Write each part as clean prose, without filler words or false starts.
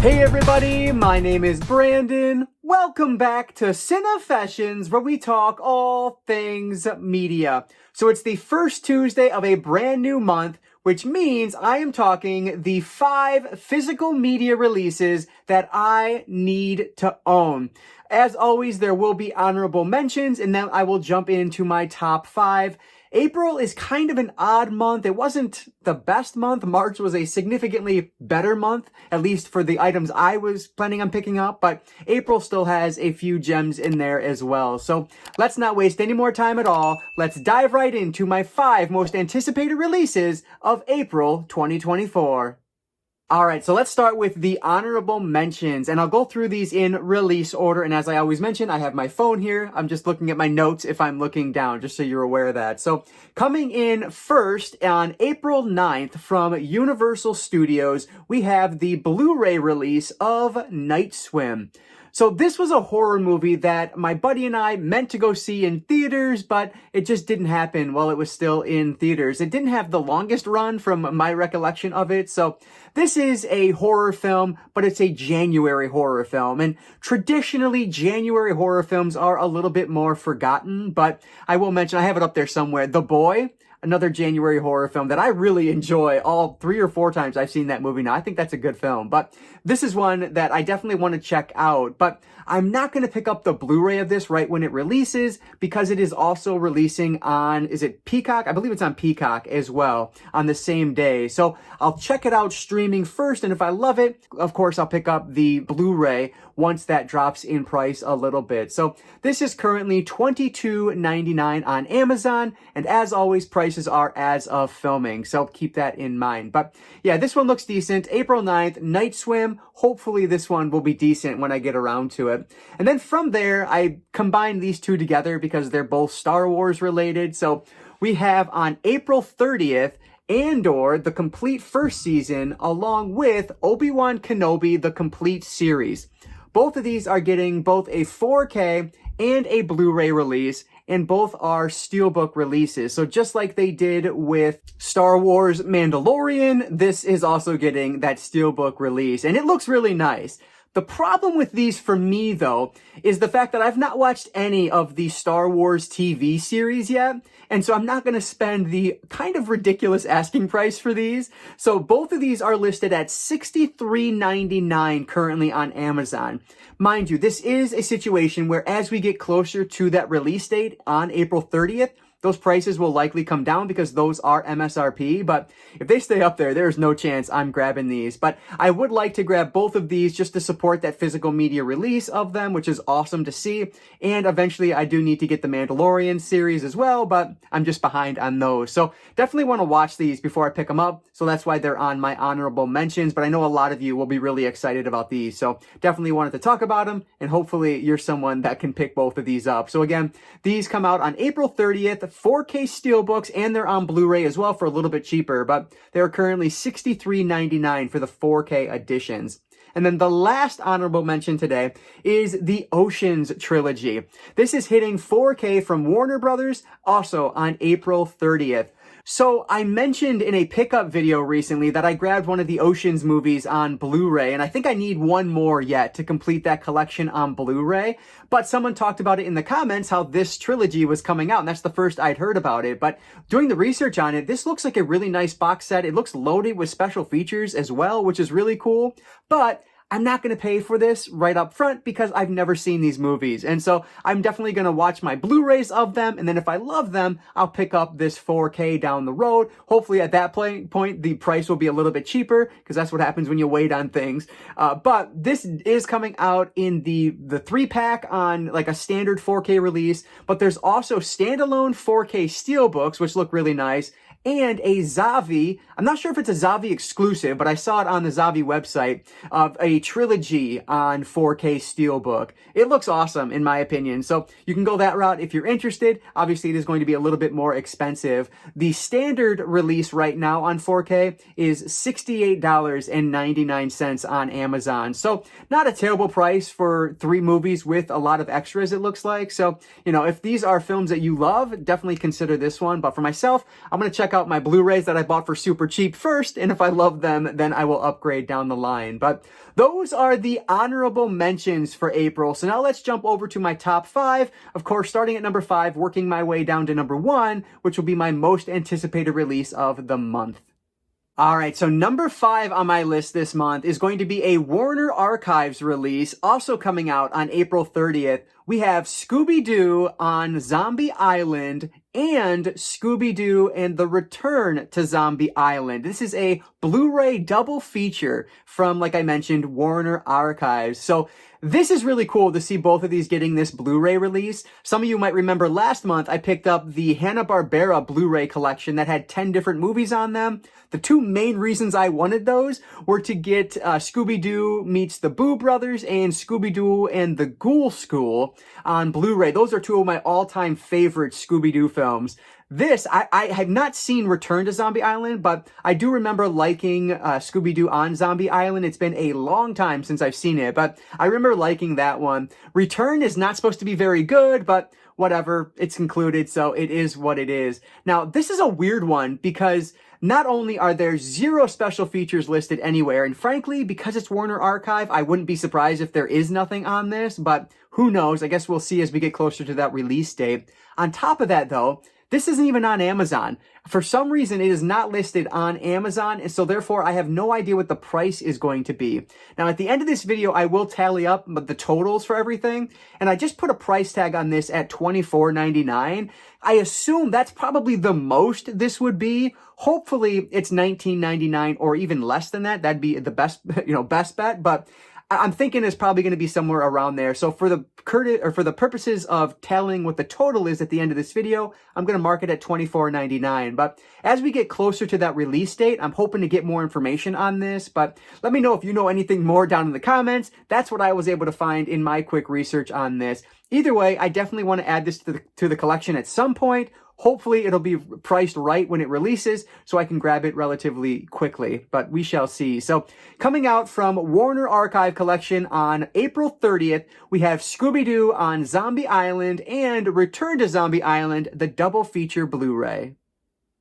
Hey everybody, my name is Brandon. Welcome back to Cinefessions, where we talk all things media. So it's the first Tuesday of a brand new month, which means I am talking the 5 physical media releases that I need to own. As always, there will be honorable mentions, and then I will jump into my top 5. April is kind of an odd month. It wasn't the best month. March was a significantly better month, at least for the items I was planning on picking up, but April still has a few gems in there as well. So let's not waste any more time at all. Let's dive right into my 5 most anticipated releases of April 2024. Alright, so let's start with the honorable mentions, and I'll go through these in release order, and as I always mention, I have my phone here. I'm just looking at my notes if I'm looking down, just so you're aware of that. So, coming in first on April 9th from Universal Studios, we have the Blu-ray release of Night Swim. So this was a horror movie that my buddy and I meant to go see in theaters, but it just didn't happen while it was still in theaters. It didn't have the longest run from my recollection of it, so this is a horror film, but it's a January horror film, and traditionally January horror films are a little bit more forgotten, but I will mention, I have it up there somewhere, The Boy, another January horror film that I really enjoy. All 3 or 4 times I've seen that movie now. I think that's a good film, but this is one that I definitely want to check out, but I'm not going to pick up the Blu-ray of this right when it releases because it is also releasing on, is it Peacock? I believe it's on Peacock as well on the same day. So I'll check it out streaming first, and if I love it, of course, I'll pick up the Blu-ray once that drops in price a little bit. So this is currently $22.99 on Amazon, and as always, prices are as of filming, so keep that in mind. But yeah, this one looks decent. April 9th, Night Swim. Hopefully this one will be decent when I get around to it. And then from there, I combine these two together because they're both Star Wars related. So we have on April 30th, Andor, the complete first season, along with Obi-Wan Kenobi, the complete series. Both of these are getting both a 4K and a Blu-ray release, and both are Steelbook releases. So just like they did with Star Wars Mandalorian, this is also getting that Steelbook release, and it looks really nice. The problem with these for me, though, is the fact that I've not watched any of the Star Wars TV series yet, and so I'm not going to spend the kind of ridiculous asking price for these. So both of these are listed at $63.99 currently on Amazon. Mind you, this is a situation where as we get closer to that release date on April 30th, those prices will likely come down because those are MSRP, but if they stay up there, there's no chance I'm grabbing these. But I would like to grab both of these just to support that physical media release of them, which is awesome to see. And eventually I do need to get the Mandalorian series as well, but I'm just behind on those. So definitely want to watch these before I pick them up. So that's why they're on my honorable mentions, but I know a lot of you will be really excited about these. So definitely wanted to talk about them, and hopefully you're someone that can pick both of these up. So again, these come out on April 30th, 4K Steelbooks, and they're on Blu-ray as well for a little bit cheaper, but they're currently $63.99 for the 4K editions. And then the last honorable mention today is the Oceans trilogy. This is hitting 4K from Warner Brothers, also on April 30th. So I mentioned in a pickup video recently that I grabbed one of the Oceans movies on Blu-ray, and I think I need one more yet to complete that collection on Blu-ray. But someone talked about it in the comments how this trilogy was coming out, and that's the first I'd heard about it. But doing the research on it, this looks like a really nice box set. It looks loaded with special features as well, which is really cool. But I'm not going to pay for this right up front because I've never seen these movies. And so I'm definitely going to watch my Blu-rays of them. And then if I love them, I'll pick up this 4K down the road. Hopefully at that point, the price will be a little bit cheaper because that's what happens when you wait on things. But this is coming out in the 3-pack on like a standard 4K release. But there's also standalone 4K steelbooks, which look really nice, and a Zavi. I'm not sure if it's a Zavi exclusive, but I saw it on the Zavi website of a trilogy on 4K Steelbook. It looks awesome in my opinion. So you can go that route if you're interested. Obviously, it is going to be a little bit more expensive. The standard release right now on 4K is $68.99 on Amazon. So not a terrible price for 3 movies with a lot of extras, it looks like. So, you know, if these are films that you love, definitely consider this one. But for myself, I'm going to check out out my Blu-rays that I bought for super cheap first, and if I love them, then I will upgrade down the line. But those are the honorable mentions for April. So now let's jump over to my top 5. Of course, starting at number 5, working my way down to number 1, which will be my most anticipated release of the month. All right, so number 5 on my list this month is going to be a Warner Archives release, also coming out on April 30th. We have Scooby-Doo on Zombie Island and Scooby-Doo and the Return to Zombie Island. This is a Blu-ray double feature from, like I mentioned, Warner Archives. So this is really cool to see both of these getting this Blu-ray release. Some of you might remember last month I picked up the Hanna-Barbera Blu-ray collection that had 10 different movies on them. The two main reasons I wanted those were to get Scooby-Doo Meets the Boo Brothers and Scooby-Doo and the Ghoul School on Blu-ray. Those are two of my all-time favorite Scooby-Doo films. This, I have not seen Return to Zombie Island, but I do remember liking Scooby-Doo on Zombie Island. It's been a long time since I've seen it, but I remember liking that one. Return is not supposed to be very good, but whatever, it's included, so it is what it is. Now, this is a weird one because not only are there 0 special features listed anywhere, and frankly, because it's Warner Archive, I wouldn't be surprised if there is nothing on this, but who knows? I guess we'll see as we get closer to that release date. On top of that, though, this isn't even on Amazon. For some reason, it is not listed on Amazon, and so therefore I have no idea what the price is going to be. Now, at the end of this video, I will tally up the totals for everything, and I just put a price tag on this at $24.99. I assume that's probably the most this would be. Hopefully, it's $19.99 or even less than that. That'd be the best, best bet, but I'm thinking it's probably going to be somewhere around there. So for the purposes of telling what the total is at the end of this video, I'm going to mark it at $24.99. But as we get closer to that release date, I'm hoping to get more information on this. But let me know if you know anything more down in the comments. That's what I was able to find in my quick research on this. Either way, I definitely want to add this to the collection at some point. Hopefully, it'll be priced right when it releases, so I can grab it relatively quickly, but we shall see. So, coming out from Warner Archive Collection on April 30th, we have Scooby-Doo on Zombie Island and Return to Zombie Island, the double feature Blu-ray.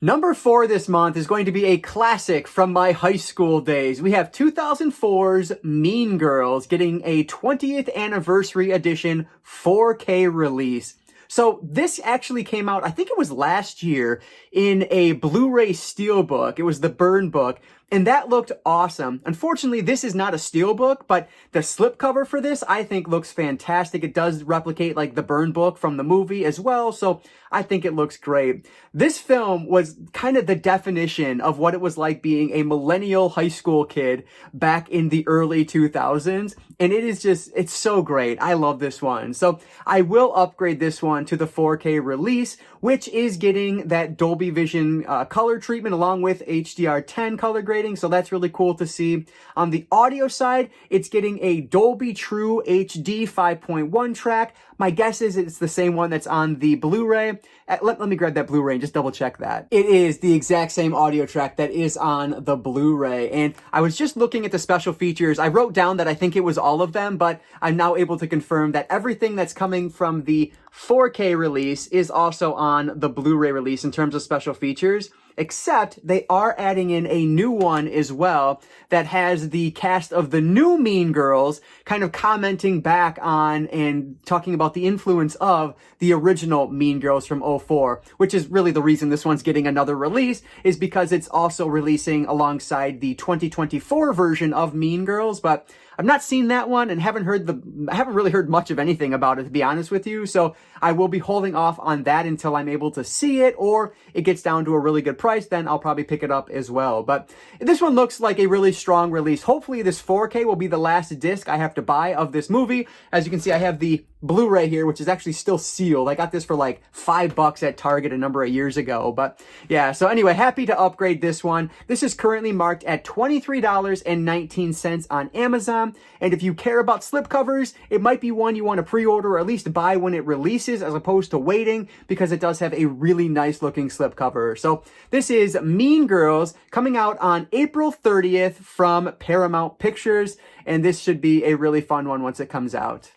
Number 4 this month is going to be a classic from my high school days. We have 2004's Mean Girls getting a 20th anniversary edition 4K release. So this actually came out, I think it was last year, in a Blu-ray steelbook. It was the Burn book, and that looked awesome. Unfortunately, this is not a steelbook, but the slipcover for this, I think, looks fantastic. It does replicate, like, the Burn book from the movie as well, so I think it looks great. This film was kind of the definition of what it was like being a millennial high school kid back in the early 2000s, and it is just, it's so great. I love this one. So I will upgrade this one to the 4K release, which is getting that Dolby Vision color treatment along with HDR10 color grading, so that's really cool to see. On the audio side, it's getting a Dolby True HD 5.1 track. My guess is it's the same one that's on the Blu-ray. Let me grab that Blu-ray and just double check that. It is the exact same audio track that is on the Blu-ray. And I was just looking at the special features. I wrote down that I think it was all of them, but I'm now able to confirm that everything that's coming from the 4K release is also on the Blu-ray release in terms of special features. Except they are adding in a new one as well that has the cast of the new Mean Girls kind of commenting back on and talking about the influence of the original Mean Girls from '04, which is really the reason this one's getting another release, is because it's also releasing alongside the 2024 version of Mean Girls. But I've not seen that one and haven't really heard much of anything about it, to be honest with you. So I will be holding off on that until I'm able to see it, or it gets down to a really good price. Then I'll probably pick it up as well. But this one looks like a really strong release. Hopefully this 4K will be the last disc I have to buy of this movie. As you can see, I have the Blu-ray here, which is actually still sealed. I got this for like $5 at Target a number of years ago. But yeah, so anyway, happy to upgrade this one. This is currently marked at $23.19 on Amazon. And if you care about slipcovers, it might be one you want to pre-order or at least buy when it releases as opposed to waiting, because it does have a really nice looking slipcover. So this is Mean Girls coming out on April 30th from Paramount Pictures. And this should be a really fun one once it comes out.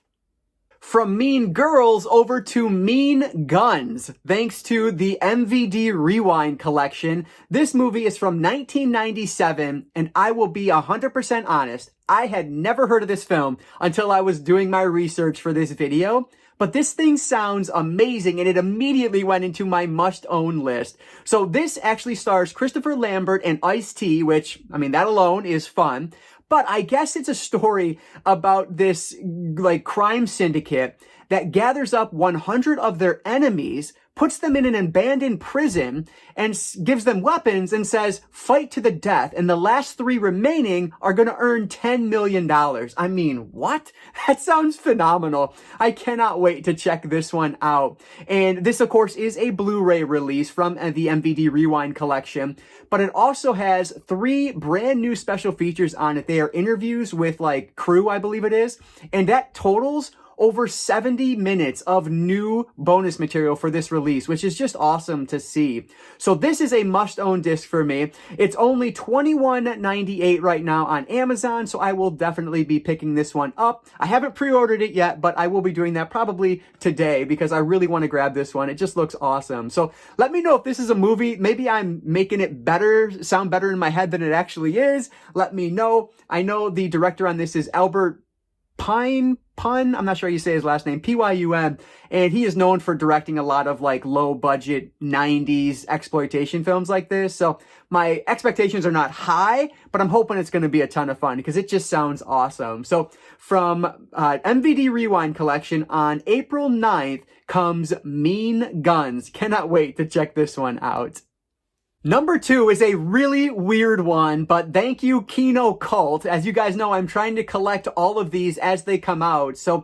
From Mean Girls over to Mean Guns, thanks to the MVD Rewind collection. This movie is from 1997, and I will be 100% honest, I had never heard of this film until I was doing my research for this video. But this thing sounds amazing, and it immediately went into my must-own list. So this actually stars Christopher Lambert and Ice-T, which, I mean, that alone is fun. But I guess it's a story about this, like, crime syndicate that gathers up 100 of their enemies, puts them in an abandoned prison, and gives them weapons and says, fight to the death. And the last 3 remaining are going to earn $10 million. I mean, what? That sounds phenomenal. I cannot wait to check this one out. And this, of course, is a Blu-ray release from the MVD Rewind collection. But it also has 3 brand new special features on it. They are interviews with, like, crew, I believe it is. And that totals over 70 minutes of new bonus material for this release, which is just awesome to see. So this is a must-own disc for me. It's only $21.98 right now on Amazon, so I will definitely be picking this one up. I haven't pre-ordered it yet, but I will be doing that probably today because I really want to grab this one. It just looks awesome. So let me know if this is a movie. Maybe I'm making it better, sound better in my head than it actually is. Let me know. I know the director on this is Albert Pun, I'm not sure how you say his last name, P-Y-U-N, and he is known for directing a lot of like low budget 90s exploitation films like this. So my expectations are not high, but I'm hoping it's going to be a ton of fun because it just sounds awesome. So from MVD Rewind collection on April 9th comes Mean Guns. Cannot wait to check this one out. Number 2 is a really weird one, but thank you, Kino Cult. As you guys know, I'm trying to collect all of these as they come out. So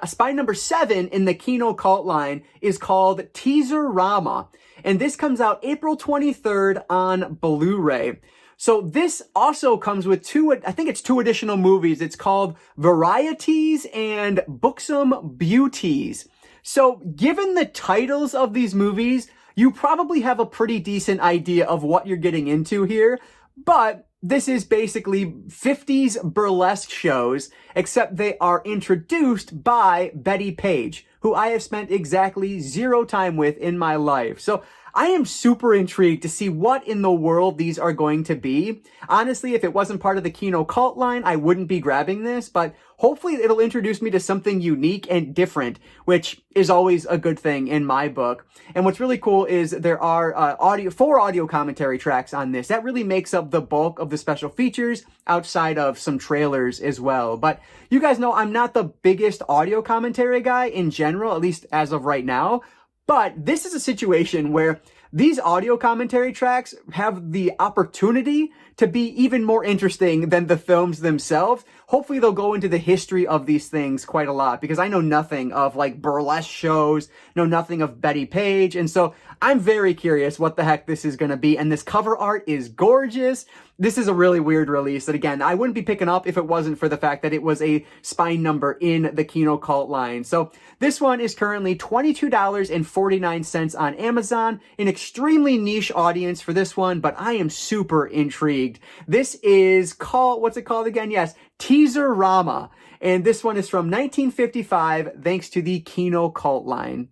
spy number 7 in the Kino Cult line is called Teaser-Rama. And this comes out April 23rd on Blu-ray. So this also comes with 2 additional movies. It's called Varieties and Buxom Beauties. So given the titles of these movies, you probably have a pretty decent idea of what you're getting into here, but this is basically 50s burlesque shows, except they are introduced by Betty Page, who I have spent exactly 0 time with in my life. So I am super intrigued to see what in the world these are going to be. Honestly, if it wasn't part of the Kino Cult line, I wouldn't be grabbing this, but hopefully it'll introduce me to something unique and different, which is always a good thing in my book. And what's really cool is there are 4 audio commentary tracks on this. That really makes up the bulk of the special features outside of some trailers as well. But you guys know I'm not the biggest audio commentary guy in general, at least as of right now. But this is a situation where these audio commentary tracks have the opportunity to be even more interesting than the films themselves. Hopefully they'll go into the history of these things quite a lot because I know nothing of like burlesque shows, know nothing of Betty Page. And so I'm very curious what the heck this is going to be. And this cover art is gorgeous. This is a really weird release that, again, I wouldn't be picking up if it wasn't for the fact that it was a spine number in the Kino Cult line. So this one is currently $22.49 on Amazon. An extremely niche audience for this one, but I am super intrigued. This is called, what's it called again? Yes, Teaser-Rama. And this one is from 1955, thanks to the Kino Cult line.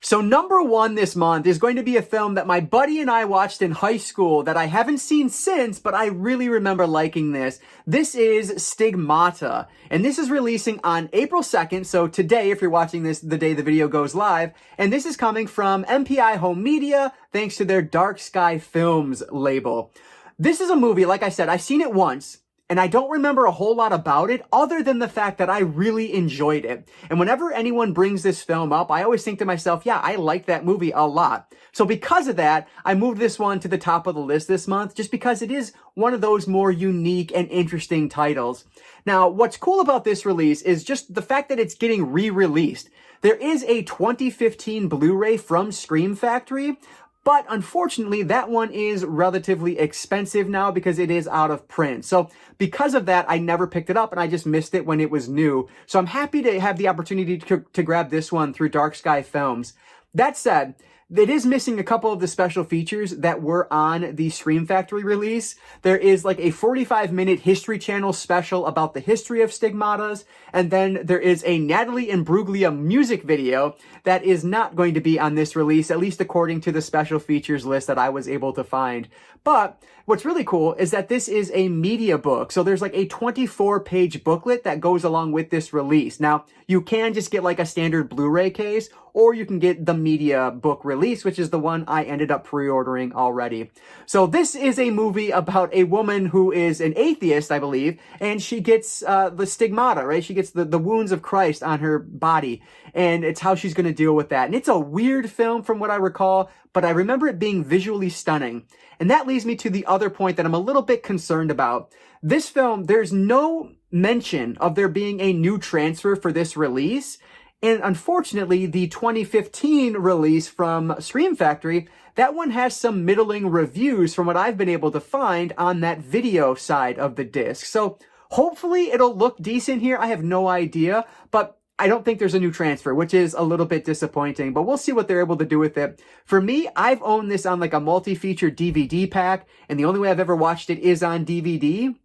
So number 1 this month is going to be a film that my buddy and I watched in high school that I haven't seen since, but I really remember liking this. This is Stigmata, and this is releasing on April 2nd, so today, if you're watching this the day the video goes live, and this is coming from MPI Home Media, thanks to their Dark Sky Films label. This is a movie, like I said, I've seen it once, and I don't remember a whole lot about it other than the fact that I really enjoyed it. And whenever anyone brings this film up, I always think to myself, yeah, I like that movie a lot. So because of that, I moved this one to the top of the list this month just because it is one of those more unique and interesting titles. Now, what's cool about this release is just the fact that it's getting re-released. There is a 2015 Blu-ray from Scream Factory, but unfortunately, that one is relatively expensive now because it is out of print. So because of that, I never picked it up and I just missed it when it was new. So I'm happy to have the opportunity to grab this one through Dark Sky Films. That said, it is missing a couple of the special features that were on the Scream Factory release. There is like a 45-minute History Channel special about the history of stigmatas, and then there is a Natalie Imbruglia music video that is not going to be on this release, at least according to the special features list that I was able to find. But what's really cool is that this is a media book. So there's like a 24-page booklet that goes along with this release. Now, you can just get like a standard Blu-ray case, or you can get the media book release, which is the one I ended up pre-ordering already. So this is a movie about a woman who is an atheist, I believe, and she gets the stigmata, right? She gets the wounds of Christ on her body, and it's how she's going to deal with that. And it's a weird film from what I recall, but I remember it being visually stunning. And that leads me to the other point that I'm a little bit concerned about. This film, there's no mention of there being a new transfer for this release. And unfortunately, the 2015 release from Scream Factory, that one has some middling reviews from what I've been able to find on that video side of the disc. So hopefully it'll look decent here. I have no idea, but I don't think there's a new transfer, which is a little bit disappointing, but we'll see what they're able to do with it. For me, I've owned this on like a multi-feature DVD pack, and the only way I've ever watched it is on DVD.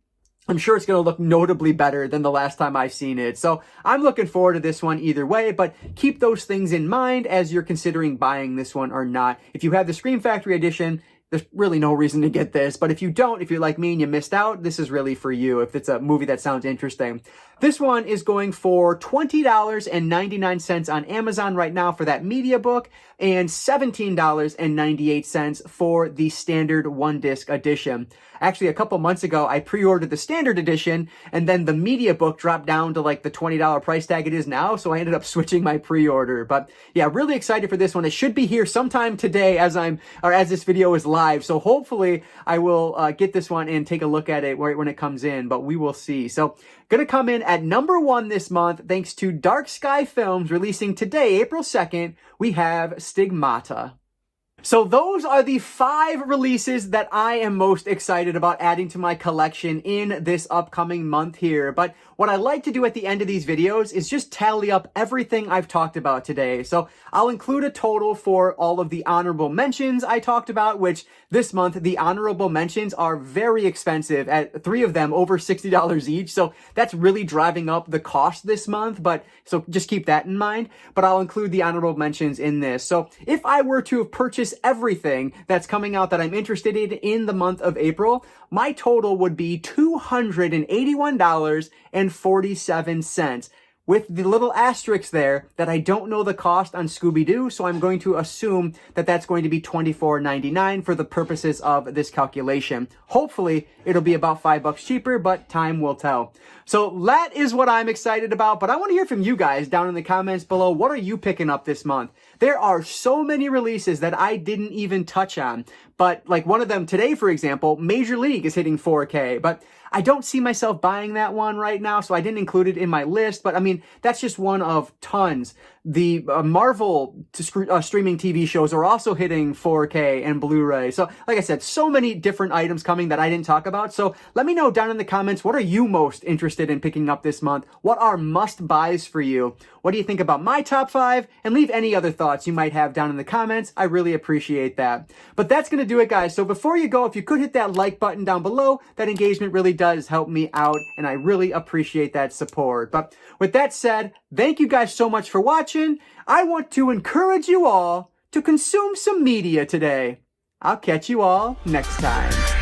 I'm sure it's going to look notably better than the last time I've seen it. So I'm looking forward to this one either way, but keep those things in mind as you're considering buying this one or not. If you have the Scream Factory edition, there's really no reason to get this. But if you don't, if you're like me and you missed out, this is really for you if it's a movie that sounds interesting. This one is going for $20.99 on Amazon right now for that media book, and $17.98 for the standard one-disc edition. Actually, a couple months ago, I pre-ordered the standard edition, and then the media book dropped down to like the $20 price tag it is now, so I ended up switching my pre-order. But yeah, really excited for this one. It should be here sometime today as this video is live, so hopefully I will get this one and take a look at it right when it comes in, but we will see. So, gonna come in at number 1 this month, thanks to Dark Sky Films releasing today, April 2nd, we have Stigmata. So those are the 5 releases that I am most excited about adding to my collection in this upcoming month here. But what I like to do at the end of these videos is just tally up everything I've talked about today. So I'll include a total for all of the honorable mentions I talked about, which this month, the honorable mentions are very expensive, at 3 of them over $60 each. So that's really driving up the cost this month. But so just keep that in mind. But I'll include the honorable mentions in this. So if I were to have purchased everything that's coming out that I'm interested in the month of April, my total would be $281.47. With the little asterisk there that I don't know the cost on Scooby-Doo, so I'm going to assume that that's going to be $24.99 for the purposes of this calculation. Hopefully, it'll be about $5 cheaper, but time will tell. So that is what I'm excited about, but I want to hear from you guys down in the comments below. What are you picking up this month? There are so many releases that I didn't even touch on, but like one of them today, for example, Major League is hitting 4K, but I don't see myself buying that one right now, so I didn't include it in my list, but I mean, that's just one of tons. The Marvel streaming TV shows are also hitting 4K and Blu-ray. So, like I said, so many different items coming that I didn't talk about. So let me know down in the comments, what are you most interested in picking up this month? What are must-buys for you? What do you think about my top 5? And leave any other thoughts you might have down in the comments. I really appreciate that. But that's going to do it, guys. So before you go, if you could hit that like button down below, that engagement really does help me out, and I really appreciate that support. But with that said, thank you guys so much for watching. I want to encourage you all to consume some media today. I'll catch you all next time.